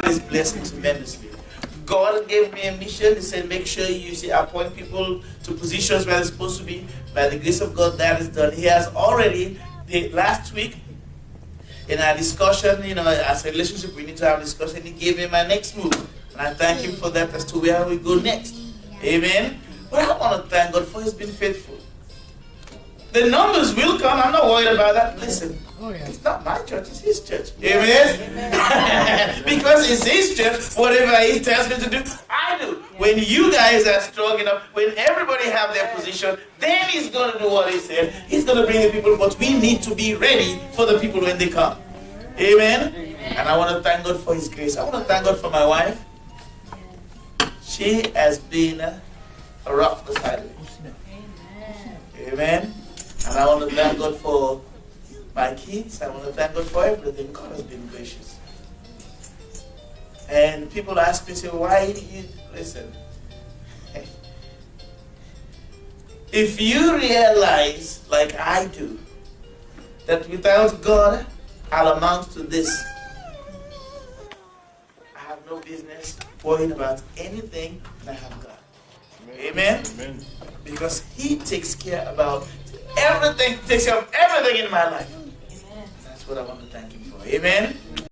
is blessing tremendously. God gave me a mission. He said, make sure you appoint people to positions where they're supposed to be. By the grace of God, that is done. He has already, last week, in our discussion, as a relationship, we need to have a discussion. He gave me my next move. And I thank him for that as to where we go next. Amen. But I want to thank God for he's been faithful. The numbers will come. I'm not worried about that. Listen, it's not my church, it's his church. Amen? Because it's his church, whatever he tells me to do, I do. When you guys are strong enough, when everybody have their position, then he's going to do what he said. He's going to bring the people, but we need to be ready for the people when they come. Amen? And I want to thank God for his grace. I want to thank God for my wife. She has been a rock beside me. Amen? And I want to thank God for my kids. I want to thank God for everything. God has been gracious. And people ask me, say, why do you listen? If you realize, like I do, that without God, I'll amount to this. I have no business worrying about anything, and I have God. Amen? Amen. Because he takes care about everything, takes care of everything in my life. Amen. That's what I want to thank him for. Amen.